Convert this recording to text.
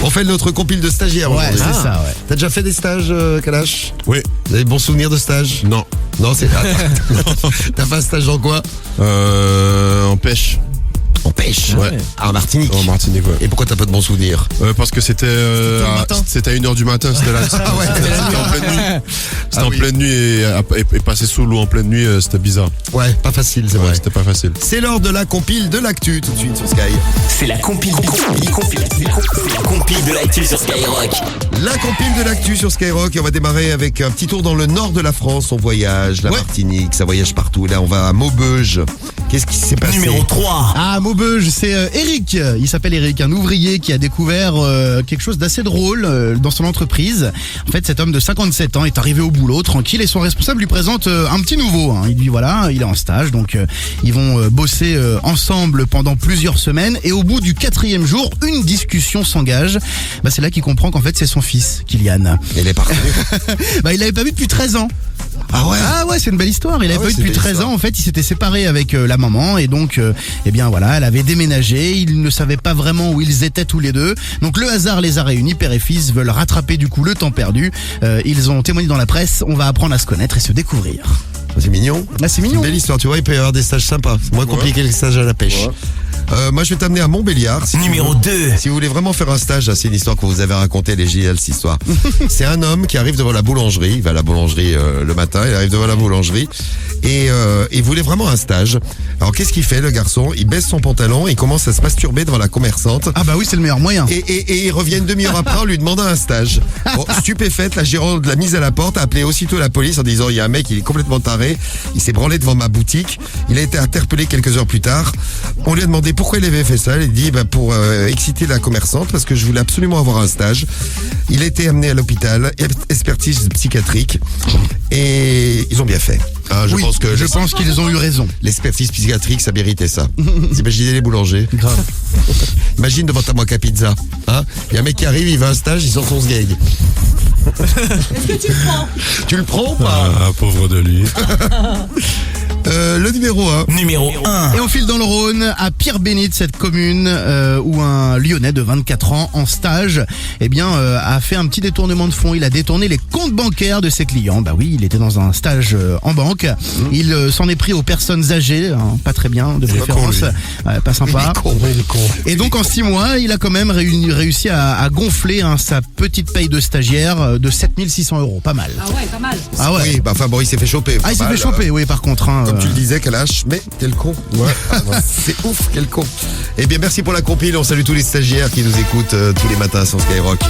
On fait notre compile de stagiaires Ouais, aujourd'hui. c'est ça, ouais. T'as déjà fait des stages, Kalash? Oui. Vous avez de bons souvenirs de stage? Non. Non, c'est... T'as fait un stage dans quoi? En pêche. En pêche? Ouais. Ah, en Martinique? En Martinique, ouais. Et pourquoi t'as pas de bons souvenirs? Parce que c'était à 1h du matin, c'était là. C'était en pleine nuit. C'était en oui. pleine nuit et passer sous l'eau en pleine nuit, c'était bizarre. Ouais, pas facile, c'est Ouais, vrai. c'était pas facile. C'est l'heure de la compile de l'actu, tout de suite sur Sky. C'est la compile de l'actu sur Skyrock. La compile de l'actu sur Skyrock, et on va démarrer avec un petit tour dans le nord de la France. On voyage, la Martinique, ça voyage partout. Là, on va à Maubeuge. Qu'est-ce qui s'est passé? Numéro 3. Ah, Maubeuge, c'est Eric. Il s'appelle Eric, un ouvrier qui a découvert quelque chose d'assez drôle dans son entreprise. En fait, cet homme de 57 ans est arrivé au boulot tranquille et son responsable lui présente un petit nouveau. Hein. Il dit voilà, il est en stage, donc ils vont bosser ensemble pendant plusieurs semaines. Et au bout du 4e jour, une discussion s'engage. Bah, c'est là qu'il comprend qu'en fait, c'est son fils, Kylian. Il est parti. Bah, il l'avait pas vu depuis 13 ans. Ah ouais? Ah ouais, c'est une belle histoire. Il avait pas eu c'est depuis une belle 13 histoire. ans. En fait, il s'était séparé avec la maman et donc, eh bien voilà, elle avait déménagé. Ils ne savaient pas vraiment où ils étaient tous les deux. Donc le hasard les a réunis. Père et fils veulent rattraper du coup le temps perdu. Ils ont témoigné dans la presse. On va apprendre à se connaître et se découvrir. C'est mignon. Ah, c'est C'est une mignon. belle histoire, tu vois, il peut y avoir des stages sympas. C'est moins compliqué que les stages à la pêche. Moi, je vais t'amener à Montbéliard. Si Numéro tu 2. veux. Si vous voulez vraiment faire un stage, c'est une histoire que vous avez racontée, elle est géniale, cette histoire. C'est un homme qui arrive devant la boulangerie. Il va à la boulangerie le matin, il arrive devant la boulangerie. Et il voulait vraiment un stage. Alors, qu'est-ce qu'il fait, le garçon? Il baisse son pantalon et il commence à se masturber devant la commerçante. Ah bah oui, c'est le meilleur moyen. Et il revient une demi-heure après en lui demandant un stage. Bon, stupéfaite, la gérante l'a mise à la porte, a appelé aussitôt la police en disant il y a un mec, il est complètement taré, il s'est branlé devant ma boutique. Il a été interpellé quelques heures plus tard. On lui a demandé pourquoi il avait fait ça. Il a dit pour exciter la commerçante parce que je voulais absolument avoir un stage. Il a été amené à l'hôpital, expertise psychiatrique, et ils ont bien fait. Hein, Oui, je pense qu'ils ont eu raison. l'expertise psychiatrique, ça méritait ça. Vous imaginez les boulangers? Grave. Imagine devant ta moca pizza. Hein? Il y a un mec qui arrive, il va à un stage, il sort son sgeg. Est-ce que tu le prends? Tu le prends ou pas? Ah, pauvre de lui. Le numéro 1. Numéro 1. Et on file dans le Rhône, à Pierre-Bénite, cette commune où un Lyonnais de 24 ans en stage, eh bien, a fait un petit détournement de fonds. Il a détourné les comptes bancaires de ses clients. Bah oui, il était dans un stage en banque. Il s'en est pris aux personnes âgées, hein, pas très bien de préférence, pas sympa. Et donc en 6 mois, il a quand même réussi à gonfler sa petite paye de stagiaire de 7600 €. Pas mal. Ah ouais, pas mal. Ah ouais. Oui, bah enfin bon, il s'est fait choper. Ah, il s'est Pas fait mal, choper, oui, par contre. Hein, Comme tu le disais, Kalash, mais quel con. Ouais. C'est ouf, quel con. Eh bien, merci pour la compile. On salue tous les stagiaires qui nous écoutent tous les matins sur Skyrock.